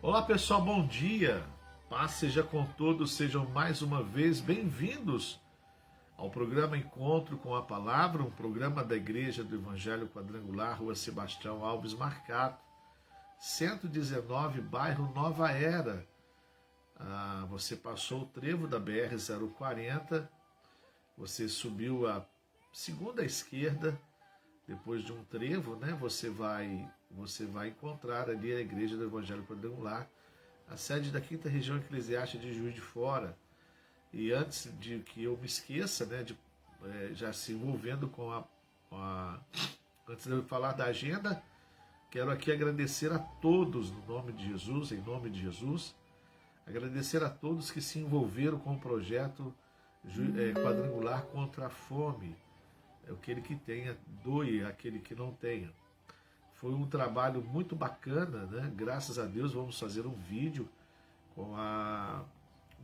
Olá pessoal, bom dia, paz seja com todos, sejam mais uma vez bem-vindos ao programa Encontro com a Palavra, um programa da Igreja do Evangelho Quadrangular, Rua Sebastião Alves Marcato, 119, bairro Nova Era. Você passou o trevo da BR-040, você subiu a segunda esquerda, depois de um trevo, né, você vai encontrar ali a Igreja do Evangelho Quadrangular, a sede da 5ª Região Eclesiástica de Juiz de Fora. E antes de que eu me esqueça, né, já se envolvendo com antes de eu falar da agenda, quero aqui agradecer a todos no nome de Jesus, em nome de Jesus, agradecer a todos que se envolveram com o projeto Quadrangular contra a Fome. Aquele que tenha, doe aquele que não tenha. Foi um trabalho muito bacana, né? Graças a Deus vamos fazer um vídeo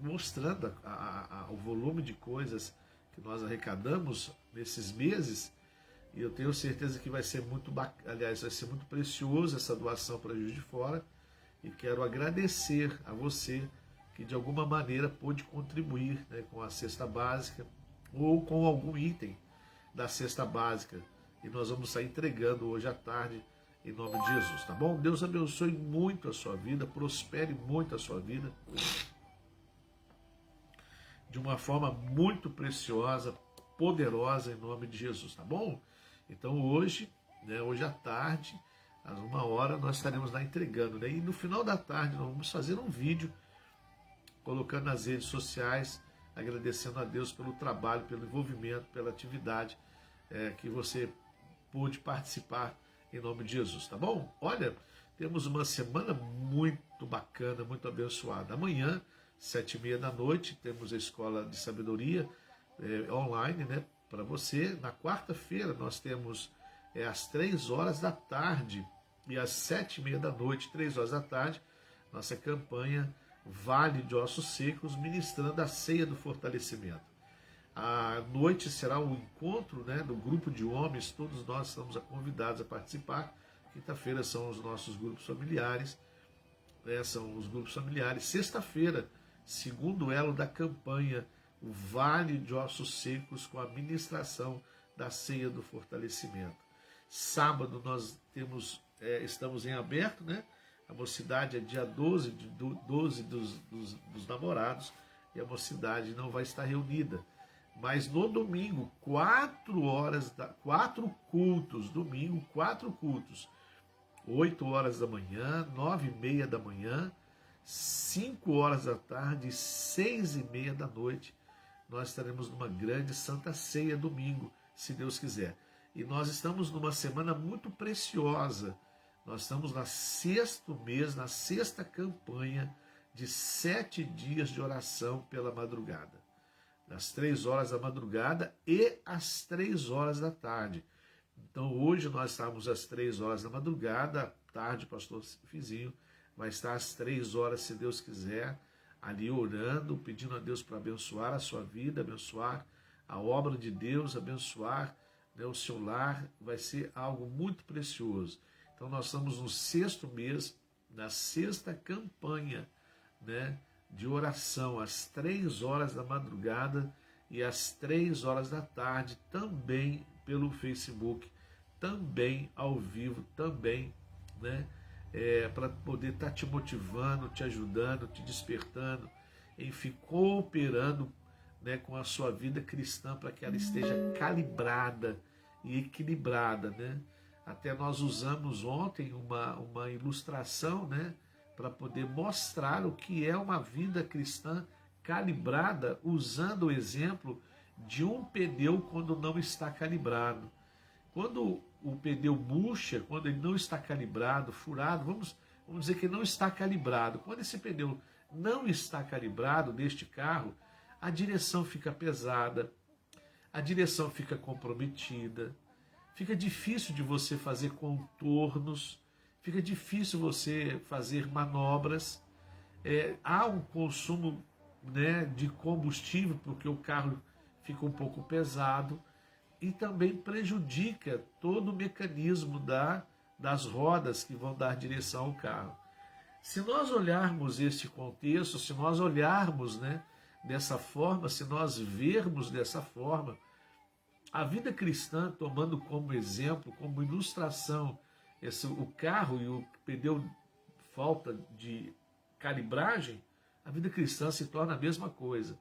mostrando o volume de coisas que nós arrecadamos nesses meses, e eu tenho certeza que vai ser muito bacana, aliás, vai ser muito precioso essa doação para Juiz de Fora, e quero agradecer a você que de alguma maneira pôde contribuir, né, com a cesta básica ou com algum item da cesta básica, e nós vamos estar entregando hoje à tarde em nome de Jesus, tá bom? Deus abençoe muito a sua vida, prospere muito a sua vida de uma forma muito preciosa, poderosa em nome de Jesus, tá bom? Então hoje, né, hoje à tarde, às 1h, nós estaremos lá entregando, né? E no final da tarde nós vamos fazer um vídeo colocando nas redes sociais, agradecendo a Deus pelo trabalho, pelo envolvimento, pela atividade que você pôde participar em nome de Jesus, tá bom? Olha, temos uma semana muito bacana, muito abençoada. Amanhã, 7h30 temos a Escola de Sabedoria online, né, para você. Na quarta-feira nós temos às 3h e às 7h30, 3h, nossa campanha Vale de Ossos Secos, ministrando a ceia do fortalecimento. À noite será o encontro, né, do grupo de homens, todos nós estamos convidados a participar. Quinta-feira são os nossos grupos familiares, Sexta-feira, segundo elo da campanha, o Vale de Ossos Secos, com a ministração da ceia do fortalecimento. Sábado nós estamos em aberto, né? A mocidade é dia 12 dos namorados, e a mocidade não vai estar reunida. Mas no domingo, 4 cultos, domingo, 4 cultos. 8h da manhã, 9h30 da manhã, 5h da tarde e 6h30 da noite. Nós estaremos numa grande Santa Ceia domingo, se Deus quiser. E nós estamos numa semana muito preciosa. Nós estamos no 6º mês, na 6ª campanha de 7 dias de oração pela madrugada. Das 3h da madrugada e às 3h da tarde. Então hoje nós estamos às 3h da madrugada, à tarde o pastor Fizinho vai estar às 3h, se Deus quiser, ali orando, pedindo a Deus para abençoar a sua vida, abençoar a obra de Deus, abençoar, né, o seu lar. Vai ser algo muito precioso. Então nós estamos no 6º mês, na 6ª campanha, né, de oração, às 3h da madrugada e às 3h da tarde, também pelo Facebook, também ao vivo, também, né, para poder estar te motivando, te ajudando, te despertando, enfim, cooperando, né, com a sua vida cristã, para que ela esteja calibrada e equilibrada, né? Até nós usamos ontem uma ilustração, né, para poder mostrar o que é uma vida cristã calibrada, usando o exemplo de um pneu quando não está calibrado. Quando o pneu murcha, quando ele não está calibrado, furado, vamos dizer que não está calibrado. Quando esse pneu não está calibrado neste carro, a direção fica pesada, a direção fica comprometida, fica difícil de você fazer contornos, fica difícil você fazer manobras, há um consumo, né, de combustível, porque o carro fica um pouco pesado, e também prejudica todo o mecanismo das rodas que vão dar direção ao carro. Se nós olharmos este contexto, se nós olharmos, né, dessa forma, se nós vermos dessa forma, a vida cristã, tomando como exemplo, como ilustração, o carro e o pneu falta de calibragem, a vida cristã se torna a mesma coisa.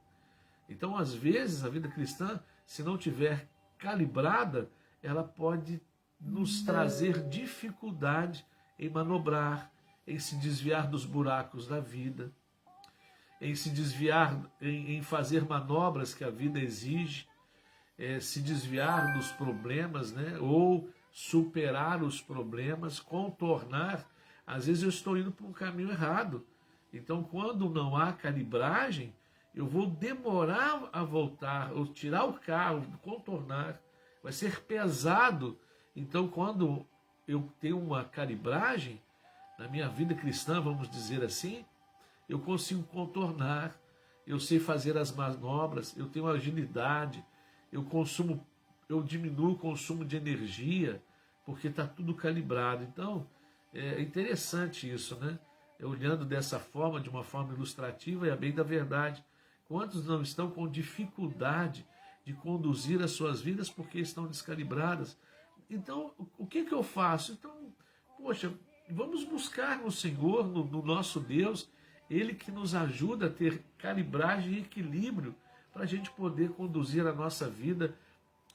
Então, às vezes, a vida cristã, se não tiver calibrada, ela pode nos trazer dificuldade em manobrar, em se desviar dos buracos da vida, em se desviar, em fazer manobras que a vida exige, se desviar dos problemas, né? Ou superar os problemas, contornar. Às vezes eu estou indo para um caminho errado. Então, quando não há calibragem, eu vou demorar a voltar, ou tirar o carro, contornar, vai ser pesado. Então, quando eu tenho uma calibragem, na minha vida cristã, vamos dizer assim, eu consigo contornar, eu sei fazer as manobras, eu tenho agilidade, eu diminuo o consumo de energia, porque está tudo calibrado. Então, é interessante isso, né? Olhando dessa forma, de uma forma ilustrativa, é a bem da verdade. Quantos não estão com dificuldade de conduzir as suas vidas porque estão descalibradas? Então, o que eu faço? Então, poxa, vamos buscar no Senhor, no nosso Deus, Ele que nos ajuda a ter calibragem e equilíbrio para a gente poder conduzir a nossa vida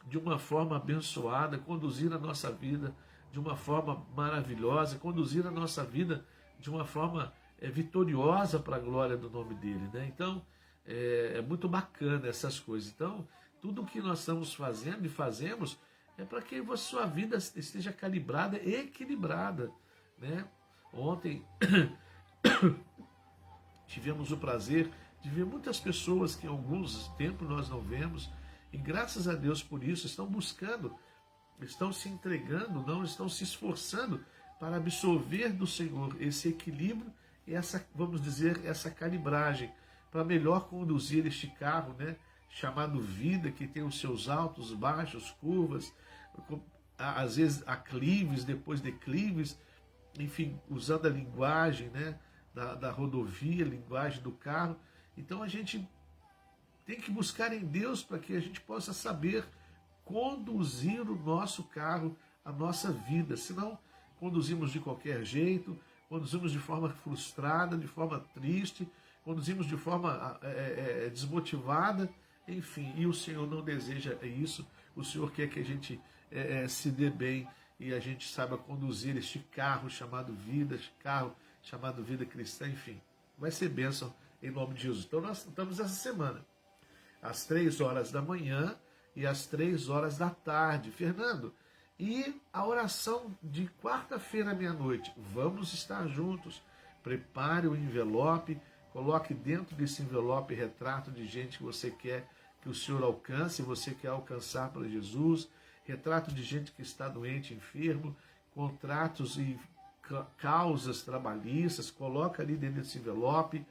de uma forma abençoada, conduzir a nossa vida de uma forma maravilhosa, conduzir a nossa vida de uma forma vitoriosa para a glória do nome dEle, né? Então, é muito bacana essas coisas. Então, tudo o que nós estamos fazendo e fazemos é para que a sua vida esteja calibrada e equilibrada, né? Ontem tivemos o prazer de ver muitas pessoas que há alguns tempos nós não vemos, e graças a Deus por isso estão buscando, estão se entregando, não estão se esforçando para absorver do Senhor esse equilíbrio e essa, vamos dizer, essa calibragem, para melhor conduzir este carro, né, chamado vida, que tem os seus altos, baixos, curvas, às vezes aclives, depois declives, enfim, usando a linguagem, né, da rodovia, a linguagem do carro. Então a gente tem que buscar em Deus para que a gente possa saber conduzir o nosso carro, a nossa vida. Senão, conduzimos de qualquer jeito, conduzimos de forma frustrada, de forma triste, conduzimos de forma desmotivada, enfim. E o Senhor não deseja isso. O Senhor quer que a gente se dê bem e a gente saiba conduzir este carro chamado vida, este carro chamado vida cristã, enfim. Vai ser bênção em nome de Jesus. Então nós estamos essa semana, às 3 horas da manhã e às 3 horas da tarde. Fernando, e a oração de quarta-feira à meia-noite? Vamos estar juntos. Prepare o envelope, coloque dentro desse envelope retrato de gente que você quer que o Senhor alcance, você quer alcançar para Jesus, retrato de gente que está doente, enfermo, contratos e causas trabalhistas, coloca ali dentro desse envelope,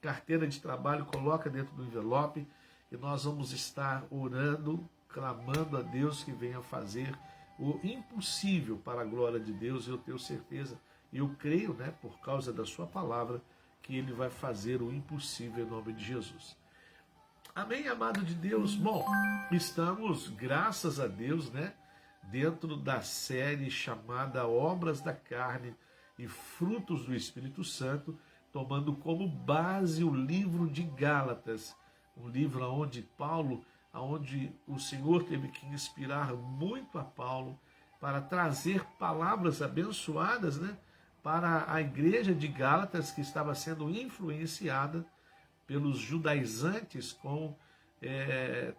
carteira de trabalho, coloca dentro do envelope, e nós vamos estar orando, clamando a Deus que venha fazer o impossível para a glória de Deus. Eu tenho certeza, e eu creio, né, por causa da sua palavra, que Ele vai fazer o impossível em nome de Jesus. Amém, amado de Deus? Bom, estamos, graças a Deus, né, dentro da série chamada Obras da Carne e Frutos do Espírito Santo, tomando como base o livro de Gálatas, um livro onde o Senhor teve que inspirar muito a Paulo para trazer palavras abençoadas, né, para a igreja de Gálatas, que estava sendo influenciada pelos judaizantes,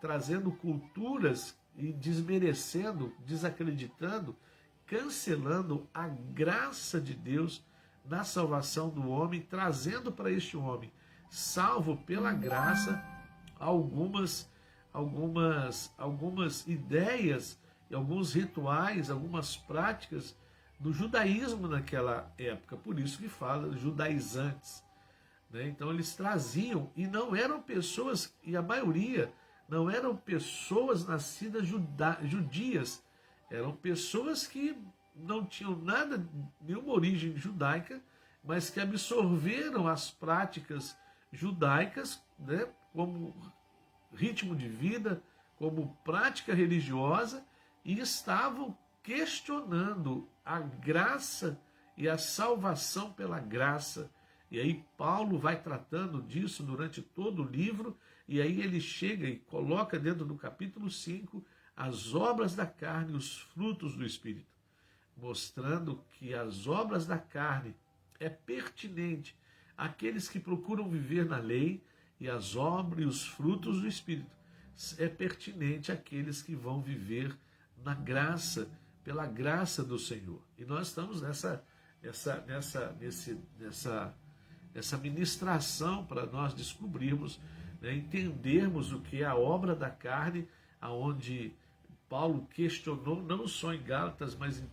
trazendo culturas e desmerecendo, desacreditando, cancelando a graça de Deus na salvação do homem, trazendo para este homem, salvo pela graça, algumas ideias, alguns rituais, algumas práticas do judaísmo naquela época. Por isso que fala judaizantes, né? Então eles traziam, e não eram pessoas, e a maioria não eram pessoas nascidas judias, eram pessoas que não tinham nenhuma origem judaica, mas que absorveram as práticas judaicas, né, como ritmo de vida, como prática religiosa, e estavam questionando a graça e a salvação pela graça. E aí Paulo vai tratando disso durante todo o livro, e aí ele chega e coloca dentro do capítulo 5 as obras da carne e os frutos do Espírito, mostrando que as obras da carne é pertinente àqueles que procuram viver na lei, e as obras e os frutos do Espírito é pertinente àqueles que vão viver na graça, pela graça do Senhor. E nós estamos nessa ministração para nós descobrirmos, né, entendermos o que é a obra da carne, aonde Paulo questionou, não só em Gálatas, mas em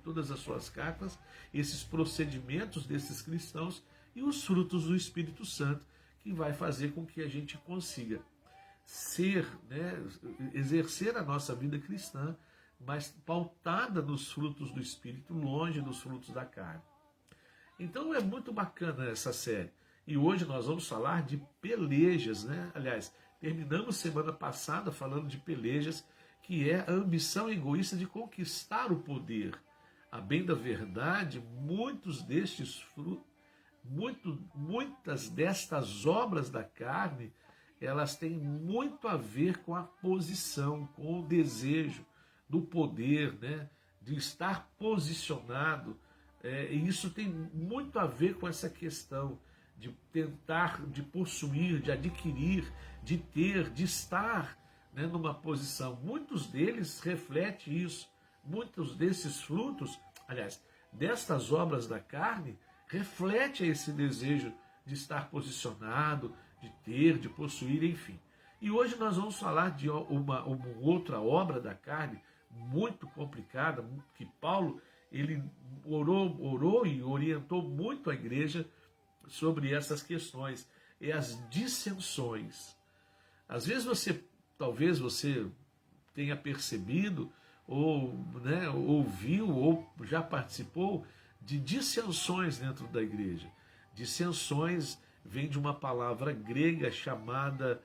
todas as suas cartas, esses procedimentos desses cristãos e os frutos do Espírito Santo, que vai fazer com que a gente consiga ser, né, exercer a nossa vida cristã, mas pautada nos frutos do Espírito, longe dos frutos da carne. Então é muito bacana essa série. E hoje nós vamos falar de pelejas, né? Aliás, terminamos semana passada falando de pelejas, que é a ambição egoísta de conquistar o poder. A bem da verdade, muitas destas obras da carne, elas têm muito a ver com a posição, com o desejo do poder, né? De estar posicionado. E isso tem muito a ver com essa questão de tentar, de possuir, de adquirir, de ter, de estar, né, numa posição. Muitos deles refletem isso. Muitos desses frutos, aliás, destas obras da carne, reflete esse desejo de estar posicionado, de ter, de possuir, enfim. E hoje nós vamos falar de uma outra obra da carne muito complicada, que Paulo ele orou e orientou muito a igreja sobre essas questões, é as dissensões. Às vezes talvez você tenha percebido, ou, né, ouviu, ou já participou de dissensões dentro da igreja. Dissensões vem de uma palavra grega chamada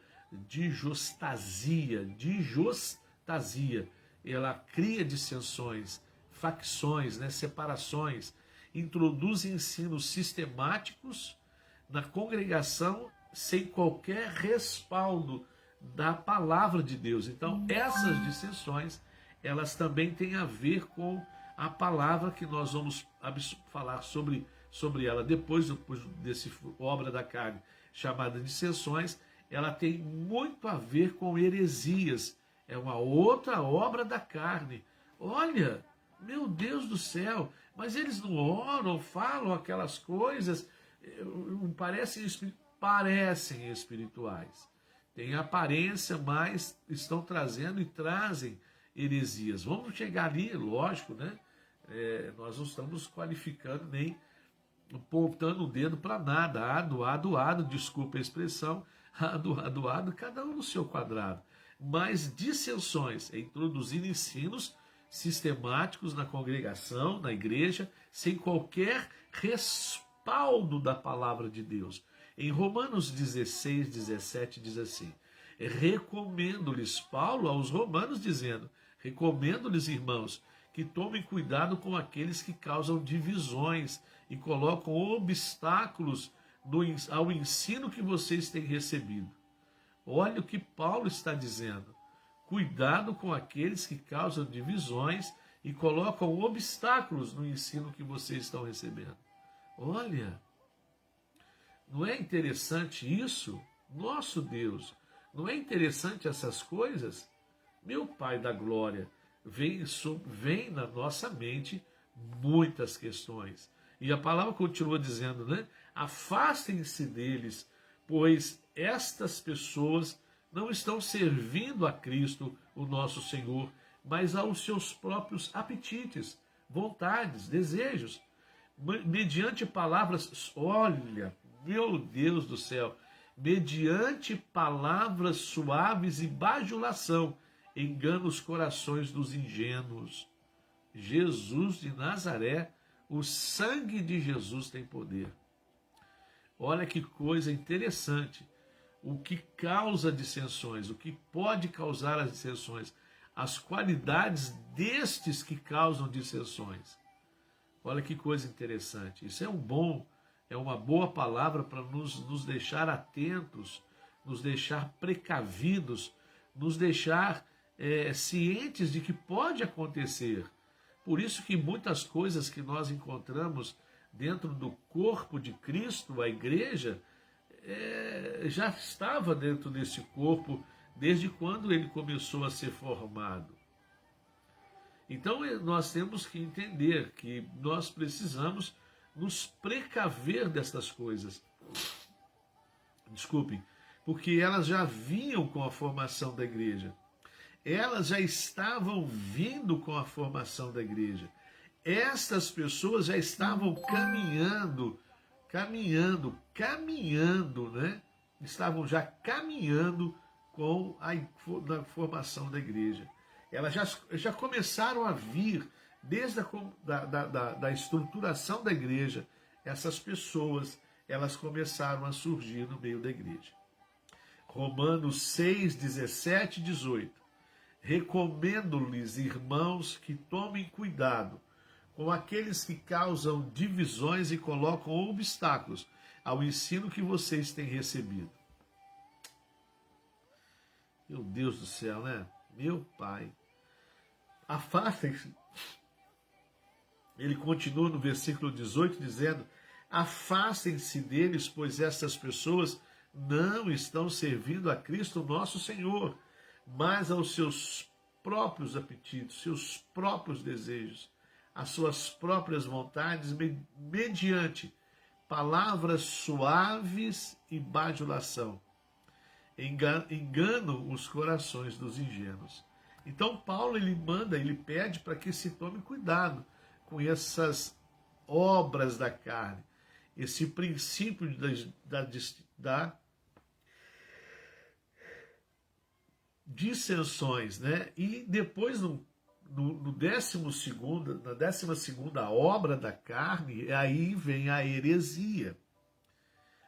dijostasia. Dijostasia, ela cria dissensões, facções, né, separações, introduz ensinos sistemáticos na congregação sem qualquer respaldo da palavra de Deus. Então, essas dissensões, elas também têm a ver com a palavra que nós vamos falar sobre ela depois desse obra da carne chamada dissensões. Ela tem muito a ver com heresias. É uma outra obra da carne. Olha, meu Deus do céu, mas eles não oram, falam aquelas coisas, parecem espirituais. Tem aparência, mas estão trazendo e trazem heresias. Vamos chegar ali, lógico, né? Nós não estamos qualificando nem apontando o dedo para nada. Ado, desculpa a expressão, ado, cada um no seu quadrado. Mas dissensões é introduzir ensinos sistemáticos na congregação, na igreja, sem qualquer respaldo da palavra de Deus. Em Romanos 16, 17 diz assim: recomendo-lhes, Paulo aos romanos dizendo, recomendo-lhes, irmãos, que tomem cuidado com aqueles que causam divisões e colocam obstáculos ao ensino que vocês têm recebido. Olha o que Paulo está dizendo. Cuidado com aqueles que causam divisões e colocam obstáculos no ensino que vocês estão recebendo. Olha, não é interessante isso? Nosso Deus, não é interessante essas coisas? Meu Pai da glória, vem na nossa mente muitas questões. E a palavra continua dizendo, né? Afastem-se deles, pois estas pessoas não estão servindo a Cristo, o nosso Senhor, mas aos seus próprios apetites, vontades, desejos, mediante palavras, olha, meu Deus do céu, mediante palavras suaves e bajulação, engana os corações dos ingênuos. Jesus de Nazaré, O sangue de Jesus tem poder. Olha que coisa interessante. O que causa dissensões, o que pode causar as dissensões, as qualidades destes que causam dissensões. Olha que coisa interessante. Isso é uma boa palavra para nos deixar atentos, nos deixar precavidos, nos deixar cientes de que pode acontecer. Por isso que muitas coisas que nós encontramos dentro do corpo de Cristo, a igreja, já estava dentro desse corpo desde quando ele começou a ser formado. Então nós temos que entender que nós precisamos nos precaver destas coisas. Desculpem, porque elas já vinham com a formação da igreja. Elas já estavam vindo com a formação da igreja. Estas pessoas já estavam caminhando, né? Estavam já caminhando com a formação da igreja. Elas já começaram a vir, desde da estruturação da igreja, essas pessoas, elas começaram a surgir no meio da igreja. Romanos 6, 17 e 18. Recomendo-lhes, irmãos, que tomem cuidado com aqueles que causam divisões e colocam obstáculos ao ensino que vocês têm recebido. Meu Deus do céu, né? Meu Pai. Afastem-se. Ele continua no versículo 18 dizendo: afastem-se deles, pois essas pessoas não estão servindo a Cristo nosso Senhor, mas aos seus próprios apetites, seus próprios desejos, as suas próprias vontades, mediante palavras suaves e bajulação. Enganam os corações dos ingênuos. Então Paulo ele pede para que se tome cuidado com essas obras da carne, esse princípio da dissensões, né? E depois na 12ª obra da carne, aí vem a heresia.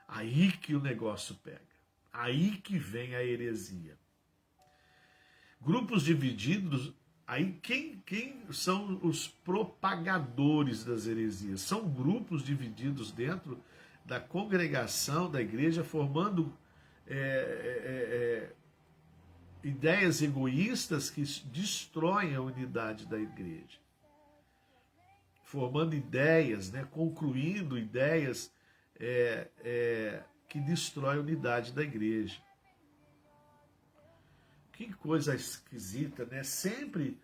Aí que o negócio pega. Aí que vem a heresia. Grupos divididos, aí quem são os propagadores das heresias? São grupos divididos dentro da congregação da igreja, formando ideias egoístas que destroem a unidade da igreja. Formando ideias, né, concluindo ideias que destroem a unidade da igreja. Que coisa esquisita, né? Sempre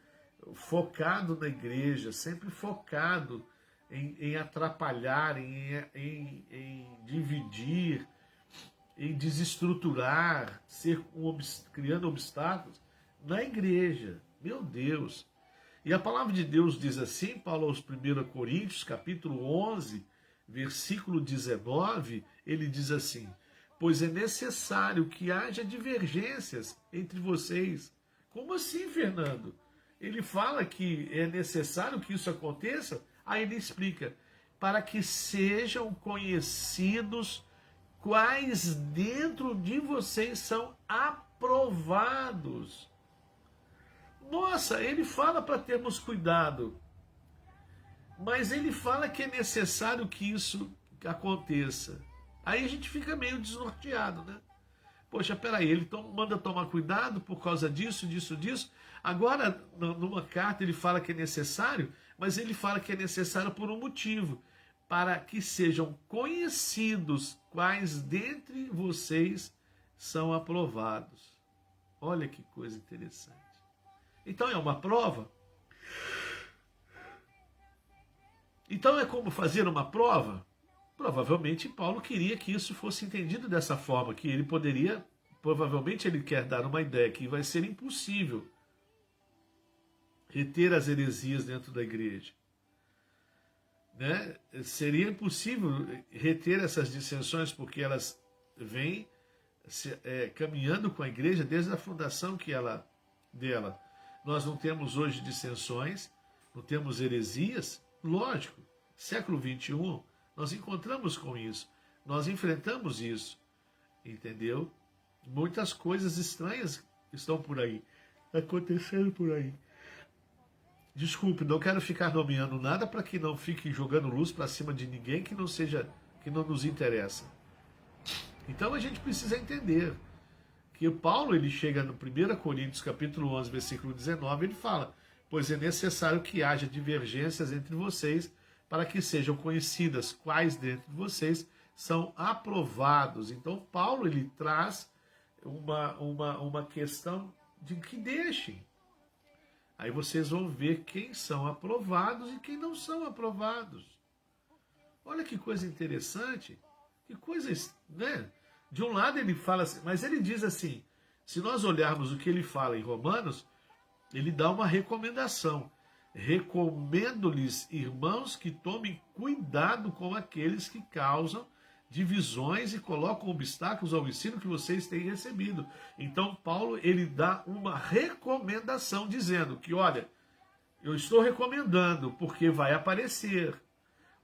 focado na igreja, sempre focado em atrapalhar, em dividir, em desestruturar, criando obstáculos na igreja. Meu Deus! E a palavra de Deus diz assim, Paulo aos 1 Coríntios, capítulo 11, versículo 19, ele diz assim: pois é necessário que haja divergências entre vocês. Como assim, Fernando? Ele fala que é necessário que isso aconteça? Aí ele explica: para que sejam conhecidos quais dentro de vocês são aprovados. Nossa, ele fala para termos cuidado, mas ele fala que é necessário que isso aconteça. Aí a gente fica meio desnorteado, né? Poxa, peraí, ele manda tomar cuidado por causa disso. Agora, numa carta, ele fala que é necessário, mas ele fala que é necessário por um motivo: para que sejam conhecidos quais dentre vocês são aprovados. Olha que coisa interessante. Então é uma prova? Então é como fazer uma prova? Provavelmente Paulo queria que isso fosse entendido dessa forma, que ele poderia, provavelmente ele quer dar uma ideia que vai ser impossível reter as heresias dentro da igreja. Né? Seria impossível reter essas dissensões, porque elas vêm caminhando com a igreja desde a fundação dela. Nós não temos hoje dissensões, não temos heresias, lógico, século XXI, nós encontramos com isso, nós enfrentamos isso, entendeu? Muitas coisas estranhas estão por aí, acontecendo por aí. Desculpe, não quero ficar nomeando nada para que não fique jogando luz para cima de ninguém que não nos interessa. Então a gente precisa entender que Paulo, ele chega no 1 Coríntios capítulo 11, versículo 19, ele fala: pois é necessário que haja divergências entre vocês, para que sejam conhecidas quais dentre vocês são aprovados. Então Paulo, ele traz uma questão de que deixem. Aí vocês vão ver quem são aprovados e quem não são aprovados. Olha que coisa interessante, que coisa, né? De um lado ele fala assim, mas ele diz assim, se nós olharmos o que ele fala em Romanos, ele dá uma recomendação. Recomendo-lhes, irmãos, que tomem cuidado com aqueles que causam divisões e colocam obstáculos ao ensino que vocês têm recebido. Então Paulo, ele dá uma recomendação dizendo que, olha, eu estou recomendando porque vai aparecer.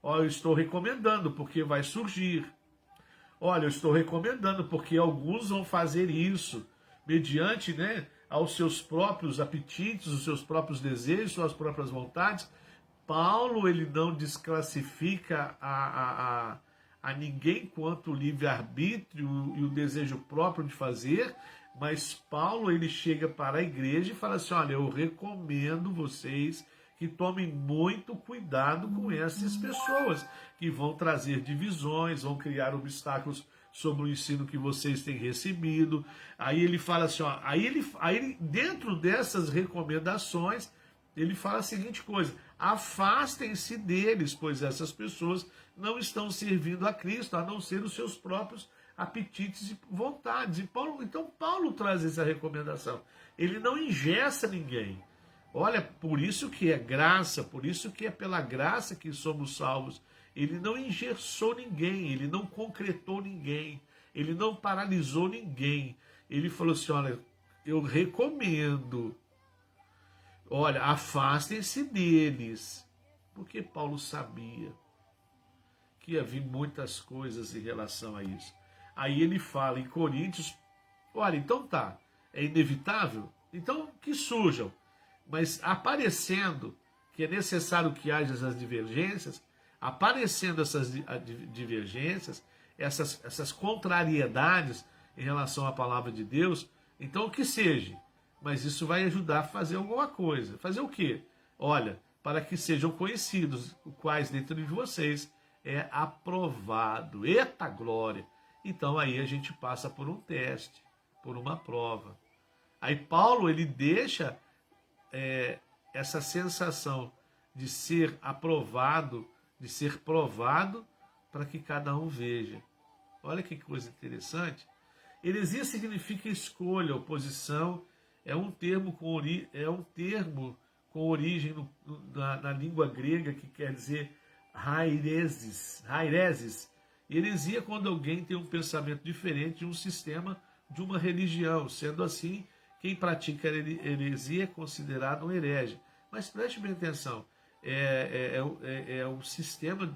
Olha, eu estou recomendando porque vai surgir. Olha, eu estou recomendando porque alguns vão fazer isso mediante, né, aos seus próprios apetites, os seus próprios desejos, suas próprias vontades. Paulo, ele não desclassifica a ninguém quanto o livre-arbítrio e o desejo próprio de fazer, mas Paulo, ele chega para a igreja e fala assim, olha, eu recomendo vocês que tomem muito cuidado com essas pessoas que vão trazer divisões, vão criar obstáculos sobre o ensino que vocês têm recebido. Aí ele fala assim, ó, aí dentro dessas recomendações, ele fala a seguinte coisa: afastem-se deles, pois essas pessoas não estão servindo a Cristo, a não ser os seus próprios apetites e vontades. Então Paulo traz essa recomendação. Ele não engessa ninguém. Olha, por isso que é graça, por isso que é pela graça que somos salvos. Ele não engessou ninguém, ele não concretou ninguém, ele não paralisou ninguém. Ele falou assim, olha, eu recomendo, olha, afastem-se deles. Porque Paulo sabia que ia vir muitas coisas em relação a isso. Aí ele fala em Coríntios, olha, então tá, é inevitável? Então que surjam. Mas aparecendo que é necessário que haja essas divergências, aparecendo essas divergências, essas contrariedades em relação à palavra de Deus, então que seja. Mas isso vai ajudar a fazer alguma coisa. Fazer o quê? Olha, para que sejam conhecidos, quais dentro de vocês é aprovado. Eita glória! Então aí a gente passa por um teste, por uma prova. Aí Paulo, ele deixa essa sensação de ser aprovado, de ser provado, para que cada um veja. Olha que coisa interessante. Heresia significa escolha, oposição, é um termo com origem na língua grega que quer dizer haireses. Heresia é quando alguém tem um pensamento diferente de um sistema, de uma religião. Sendo assim, quem pratica heresia é considerado um herege. Mas preste bem atenção, é um sistema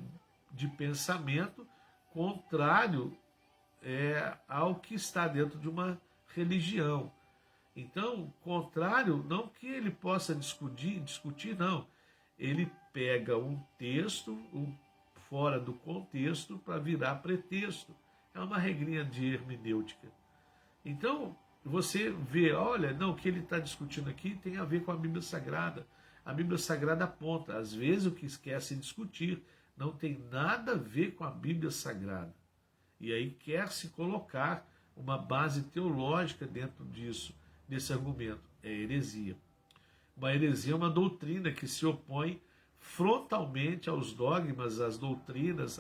de pensamento contrário ao que está dentro de uma religião. Então, contrário, não que ele possa discutir, não. Ele pega um texto fora do contexto para virar pretexto. É uma regrinha de hermenêutica. Então, você vê, olha, não, o que ele está discutindo aqui tem a ver com a Bíblia Sagrada. A Bíblia Sagrada aponta, às vezes o que quer se discutir não tem nada a ver com a Bíblia Sagrada. E aí quer se colocar uma base teológica dentro disso, desse argumento. É heresia. Uma heresia é uma doutrina que se opõe frontalmente aos dogmas, às doutrinas,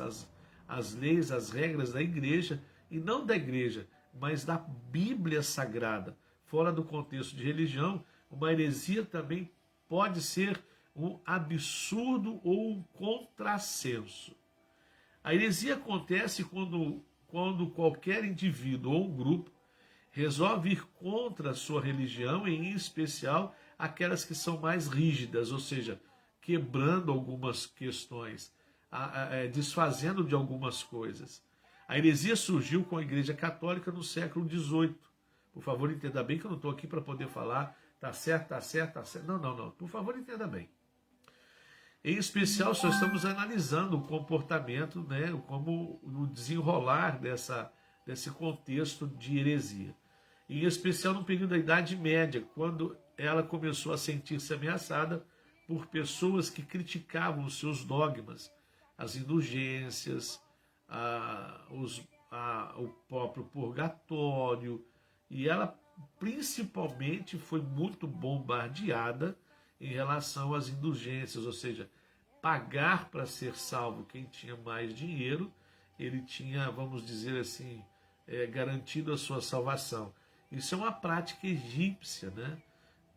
às leis, às regras da igreja, e não da igreja, mas da Bíblia Sagrada. Fora do contexto de religião, uma heresia também pode ser um absurdo ou um contrassenso. A heresia acontece quando qualquer indivíduo ou um grupo resolve ir contra a sua religião, e em especial aquelas que são mais rígidas, ou seja, quebrando algumas questões. desfazendo de algumas coisas. A heresia surgiu com a Igreja Católica no século XVIII. Por favor, entenda bem que eu não estou aqui para poder falar tá certo, tá certo, tá certo. Não. Por favor, entenda bem. Em especial, só estamos analisando o comportamento, né, como o desenrolar desse contexto de heresia. Em especial no período da Idade Média, quando ela começou a sentir-se ameaçada por pessoas que criticavam os seus dogmas, as indulgências, o próprio purgatório, e ela principalmente foi muito bombardeada em relação às indulgências, ou seja, pagar para ser salvo. Quem tinha mais dinheiro, ele tinha, vamos dizer assim, garantido a sua salvação. Isso é uma prática egípcia, né?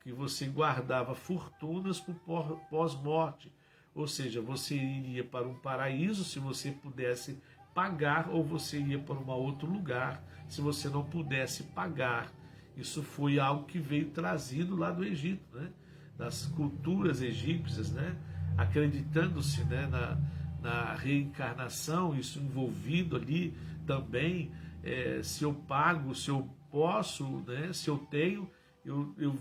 Que você guardava fortunas para o pós-morte. Ou seja, você iria para um paraíso se você pudesse pagar, ou você ia para um outro lugar se você não pudesse pagar. Isso foi algo que veio trazido lá do Egito, né? Das culturas egípcias, né? Acreditando-se, né, na reencarnação, isso envolvido ali também, se eu pago, se eu posso, né, se eu tenho, eu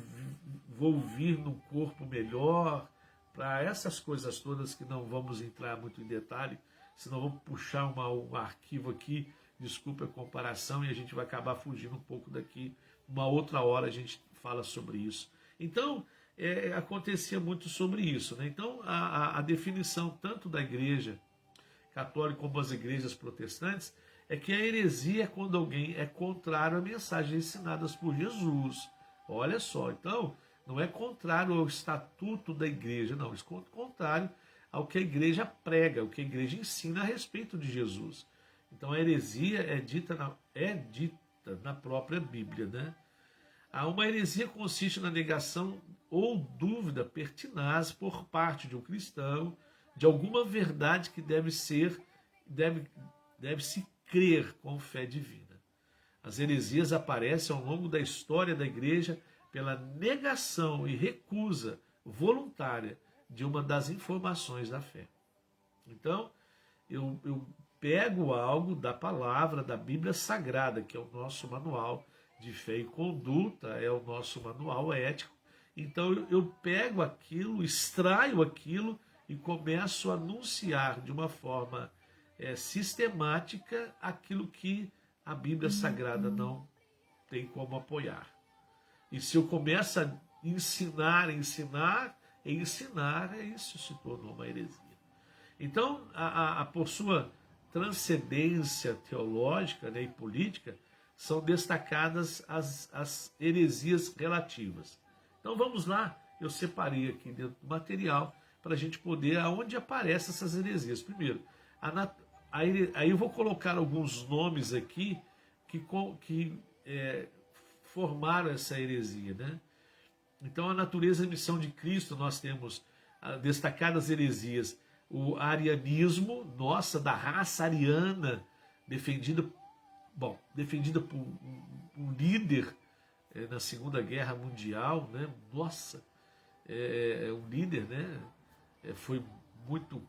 vou vir num corpo melhor, para essas coisas todas que não vamos entrar muito em detalhe, senão vamos puxar um arquivo aqui, desculpa a comparação, e a gente vai acabar fugindo um pouco daqui. Uma outra hora a gente fala sobre isso. Então, acontecia muito sobre isso, né? Então, a definição tanto da igreja católica como as igrejas protestantes é que a heresia é quando alguém é contrário a mensagens ensinadas por Jesus. Olha só, então, não é contrário ao estatuto da igreja, não, é contrário ao que a igreja prega, o que a igreja ensina a respeito de Jesus. Então, a heresia é dita na própria Bíblia, né? Uma heresia consiste na negação ou dúvida pertinaz por parte de um cristão de alguma verdade que deve-se crer com fé divina. As heresias aparecem ao longo da história da igreja pela negação e recusa voluntária de uma das informações da fé. Então, eu pego algo da palavra, da Bíblia Sagrada, que é o nosso manual de fé e conduta, é o nosso manual ético. Então eu pego aquilo, extraio aquilo e começo a anunciar de uma forma sistemática aquilo que a Bíblia Sagrada não tem como apoiar. E se eu começo a ensinar, isso se tornou uma heresia. Então, por sua transcendência teológica, né, e política, são destacadas as heresias relativas. Então vamos lá, eu separei aqui dentro do material para a gente poder, aonde aparecem essas heresias. Primeiro, aí eu vou colocar alguns nomes aqui que formaram essa heresia, né? Então, a natureza e missão de Cristo, nós temos destacadas heresias. O arianismo, da raça ariana, defendida por um líder na Segunda Guerra Mundial, né? Nossa, um líder, né? Foi muito...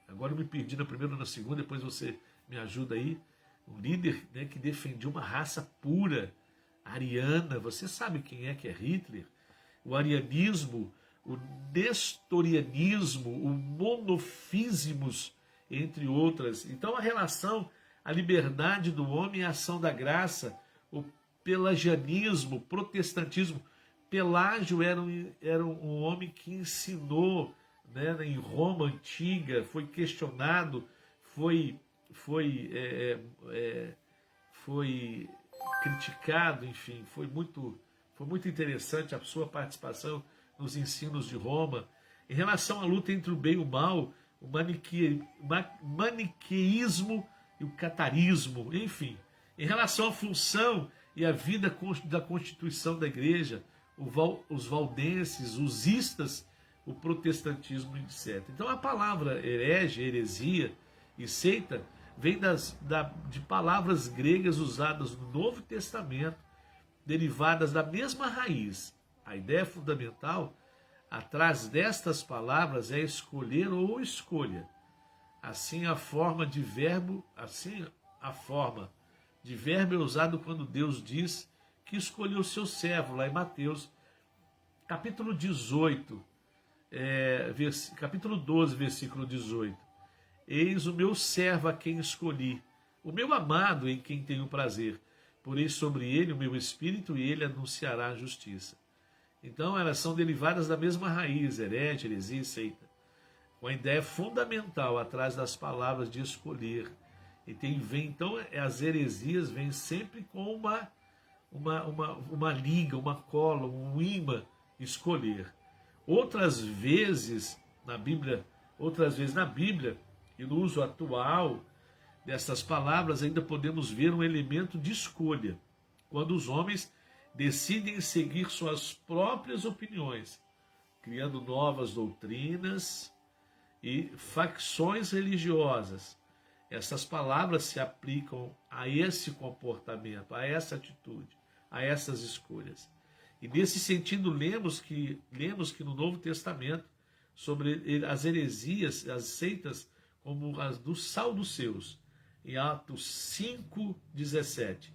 agora eu me perdi na primeira ou na segunda, depois você me ajuda aí. Um líder, né, que defendia uma raça pura, ariana. Você sabe quem é que é Hitler? O arianismo, o nestorianismo, o monofísimos, entre outras. Então a relação, a liberdade do homem e a ação da graça, o pelagianismo, o protestantismo. Pelágio era um homem que ensinou, né, em Roma antiga, foi questionado, foi criticado, enfim, foi muito interessante a sua participação nos ensinos de Roma. Em relação à luta entre o bem e o mal, o maniqueísmo e o catarismo, enfim. Em relação à função e à vida da constituição da igreja, os valdenses, os istas, o protestantismo, etc. Então a palavra herege, heresia e seita vem de palavras gregas usadas no Novo Testamento, derivadas da mesma raiz. A ideia fundamental atrás destas palavras é escolher ou escolha. Assim a forma de verbo é usado quando Deus diz que escolheu o seu servo, lá em Mateus, capítulo 18, capítulo 12, versículo 18. Eis o meu servo a quem escolhi, o meu amado em quem tenho prazer. Porei sobre ele o meu espírito e ele anunciará a justiça. Então elas são derivadas da mesma raiz, herege, heresia e seita, com a ideia fundamental atrás das palavras de escolher. Então as heresias vêm sempre com uma liga, uma cola, um imã, escolher. Outras vezes na Bíblia, e no uso atual dessas palavras, ainda podemos ver um elemento de escolha, quando os homens decidem seguir suas próprias opiniões, criando novas doutrinas e facções religiosas. Essas palavras se aplicam a esse comportamento, a essa atitude, a essas escolhas. E nesse sentido, lemos que no Novo Testamento, sobre as heresias, as seitas, como as dos saduceus, em Atos 5:17.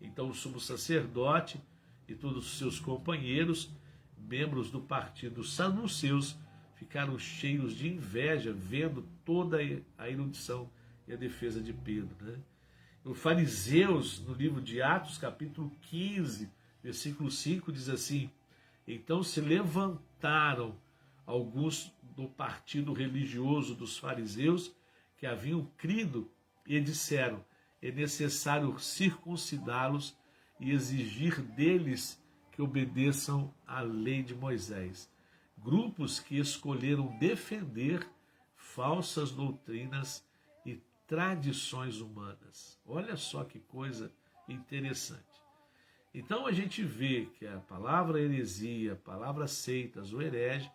Então o sumo sacerdote e todos os seus companheiros, membros do partido dos saduceus, ficaram cheios de inveja, vendo toda a erudição e a defesa de Pedro. Os fariseus, no livro de Atos, capítulo 15, versículo 5, diz assim: então se levantaram alguns do partido religioso dos fariseus que haviam crido e disseram: é necessário circuncidá-los e exigir deles que obedeçam à lei de Moisés. Grupos que escolheram defender falsas doutrinas e tradições humanas. Olha só que coisa interessante. Então a gente vê que a palavra heresia, a palavra seitas ou herege,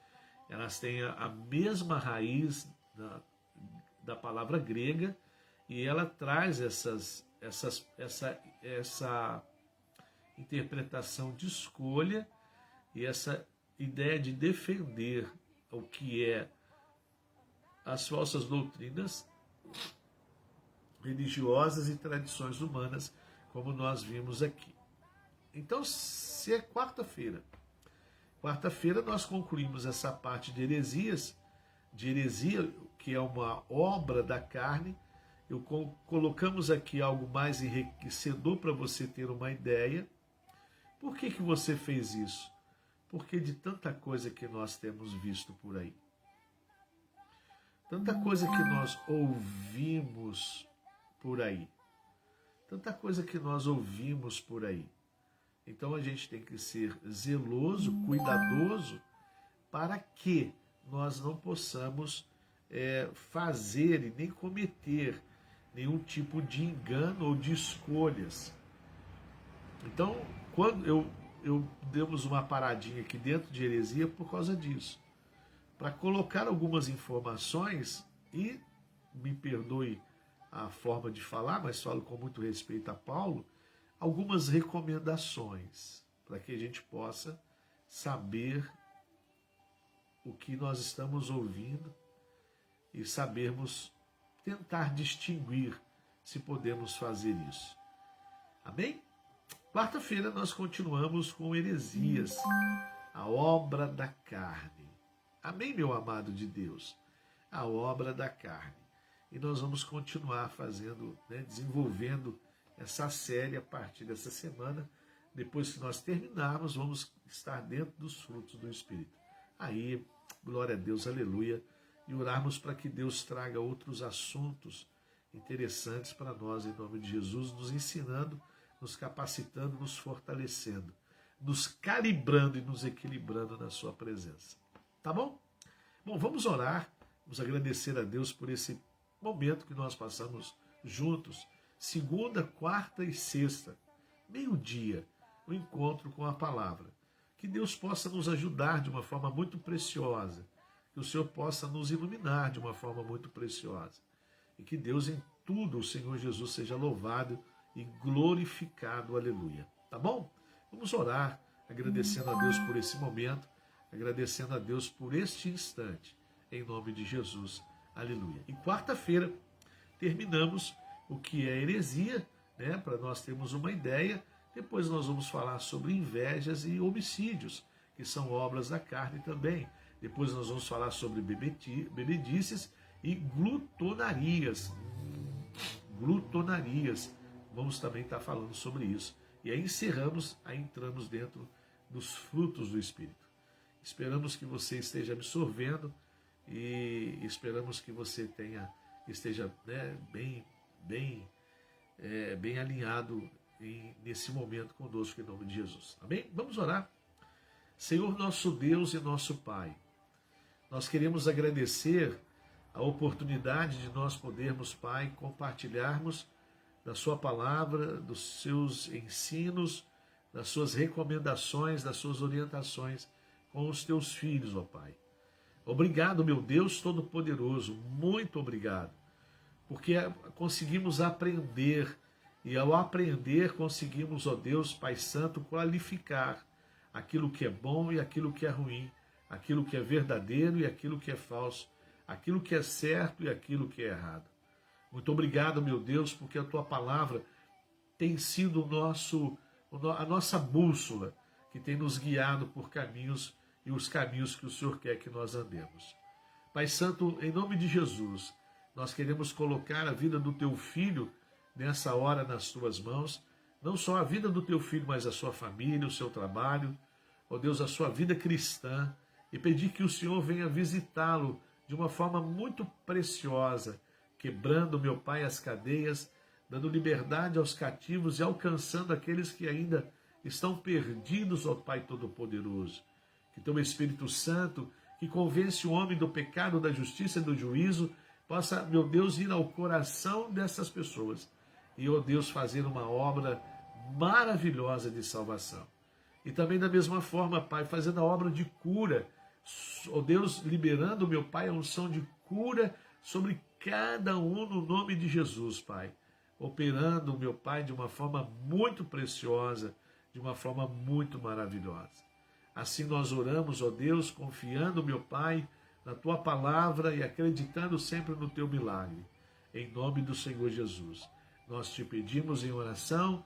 elas têm a mesma raiz da palavra grega, e ela traz essa interpretação de escolha e essa ideia de defender o que é as falsas doutrinas religiosas e tradições humanas, como nós vimos aqui. Então, se é quarta-feira nós concluímos essa parte de heresia, que é uma obra da carne. Colocamos aqui algo mais enriquecedor para você ter uma ideia. Por que você fez isso? Porque de tanta coisa que nós temos visto por aí, tanta coisa que nós ouvimos por aí, Então a gente tem que ser zeloso, cuidadoso, para que nós não possamos fazer e nem cometer nenhum tipo de engano ou de escolhas. Então, quando eu demos uma paradinha aqui dentro de heresia por causa disso, para colocar algumas informações, e me perdoe a forma de falar, mas falo com muito respeito a Paulo, algumas recomendações para que a gente possa saber o que nós estamos ouvindo e sabermos tentar distinguir se podemos fazer isso. Amém? Quarta-feira nós continuamos com heresias, a obra da carne. Amém, meu amado de Deus? A obra da carne. E nós vamos continuar fazendo, desenvolvendo essa série a partir dessa semana. Depois que nós terminarmos, vamos estar dentro dos frutos do Espírito. Aí, glória a Deus, aleluia, e orarmos para que Deus traga outros assuntos interessantes para nós, em nome de Jesus, nos ensinando, nos capacitando, nos fortalecendo, nos calibrando e nos equilibrando na sua presença. Tá bom? Bom, vamos orar, vamos agradecer a Deus por esse momento que nós passamos juntos, segunda, quarta e sexta, meio-dia, o encontro com a palavra. Que Deus possa nos ajudar de uma forma muito preciosa, que o Senhor possa nos iluminar de uma forma muito preciosa, e que Deus em tudo, o Senhor Jesus, seja louvado e glorificado, aleluia. Tá bom? Vamos orar, agradecendo a Deus por esse momento, agradecendo a Deus por este instante, em nome de Jesus. Aleluia. E quarta-feira terminamos o que é heresia, né, para nós termos uma ideia. Depois nós vamos falar sobre invejas e homicídios, que são obras da carne também. Depois nós vamos falar sobre bebedices e glutonarias. Glutonarias. Vamos também estar falando sobre isso. E aí entramos dentro dos frutos do Espírito. Esperamos que você esteja absorvendo e esperamos que você esteja, né, bem alinhado nesse momento conosco, em nome de Jesus. Amém? Vamos orar. Senhor, nosso Deus e nosso Pai, nós queremos agradecer a oportunidade de nós podermos, Pai, compartilharmos da sua palavra, dos seus ensinos, das suas recomendações, das suas orientações com os teus filhos, ó Pai. Obrigado, meu Deus Todo-Poderoso, muito obrigado, porque conseguimos aprender, e ao aprender conseguimos, ó Deus, Pai Santo, qualificar aquilo que é bom e aquilo que é ruim, aquilo que é verdadeiro e aquilo que é falso, aquilo que é certo e aquilo que é errado. Muito obrigado, meu Deus, porque a tua palavra tem sido a nossa bússola, que tem nos guiado por caminhos e os caminhos que o Senhor quer que nós andemos. Pai Santo, em nome de Jesus, nós queremos colocar a vida do teu filho nessa hora nas tuas mãos, não só a vida do teu filho, mas a sua família, o seu trabalho, ó Deus, a sua vida cristã, e pedir que o Senhor venha visitá-lo de uma forma muito preciosa, quebrando, meu Pai, as cadeias, dando liberdade aos cativos e alcançando aqueles que ainda estão perdidos, ó Pai Todo-Poderoso. Que teu Espírito Santo, que convence o homem do pecado, da justiça e do juízo, possa, meu Deus, ir ao coração dessas pessoas e, ó Deus, fazer uma obra maravilhosa de salvação. E também da mesma forma, Pai, fazendo a obra de cura, ó Deus, liberando, meu Pai, a unção de cura sobre cada um no nome de Jesus, Pai. Operando, meu Pai, de uma forma muito preciosa, de uma forma muito maravilhosa. Assim nós oramos, ó Deus, confiando, meu Pai, na Tua palavra e acreditando sempre no Teu milagre. Em nome do Senhor Jesus. Nós te pedimos em oração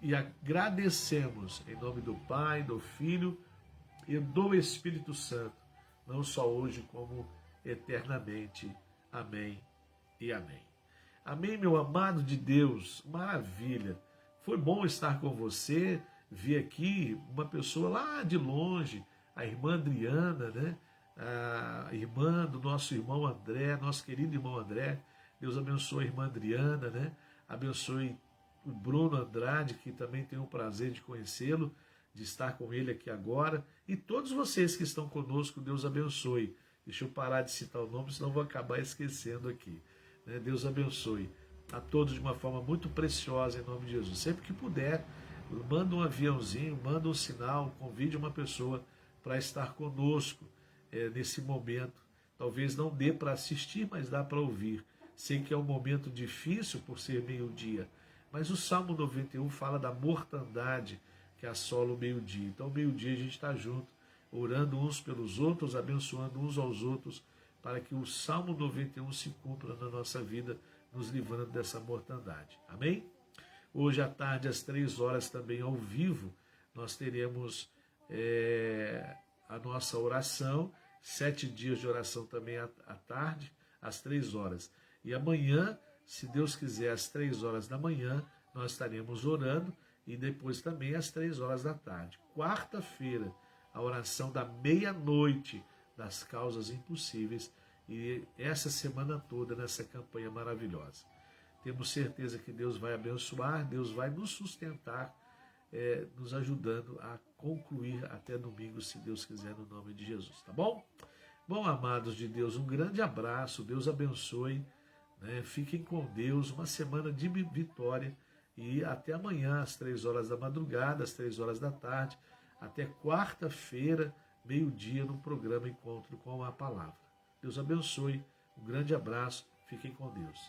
e agradecemos em nome do Pai, do Filho e do Espírito Santo, não só hoje como eternamente. Amém e amém. Amém, meu amado de Deus, maravilha. Foi bom estar com você, vi aqui uma pessoa lá de longe, a irmã Adriana, né? A irmã do nosso irmão André, nosso querido irmão André. Deus abençoe a irmã Adriana, né? Abençoe o Bruno Andrade, que também tenho o prazer de conhecê-lo, de estar com ele aqui agora. E todos vocês que estão conosco, Deus abençoe. Deixa eu parar de citar o nome, senão vou acabar esquecendo aqui. Né? Deus abençoe a todos de uma forma muito preciosa, em nome de Jesus. Sempre que puder, manda um aviãozinho, manda um sinal, convide uma pessoa para estar conosco nesse momento. Talvez não dê para assistir, mas dá para ouvir. Sei que é um momento difícil por ser meio-dia, mas o Salmo 91 fala da mortandade que assola o meio-dia. Então, meio-dia a gente está junto, orando uns pelos outros, abençoando uns aos outros, para que o Salmo 91 se cumpra na nossa vida, nos livrando dessa mortandade. Amém? Hoje à tarde, às 3 horas, também ao vivo, nós teremos a nossa oração, 7 dias de oração também à tarde, às 3 horas. E amanhã, se Deus quiser, às 3 horas da manhã, nós estaremos orando, e depois também às 3 horas da tarde. Quarta-feira, a oração da meia-noite das causas impossíveis, e essa semana toda nessa campanha maravilhosa. Temos certeza que Deus vai abençoar, Deus vai nos sustentar, nos ajudando a concluir até domingo, se Deus quiser, no nome de Jesus, tá bom? Bom, amados de Deus, um grande abraço, Deus abençoe, né? Fiquem com Deus, uma semana de vitória, e até amanhã, às 3 horas da madrugada, às 3 horas da tarde, até quarta-feira, meio-dia, no programa Encontro com a Palavra. Deus abençoe, um grande abraço, fiquem com Deus.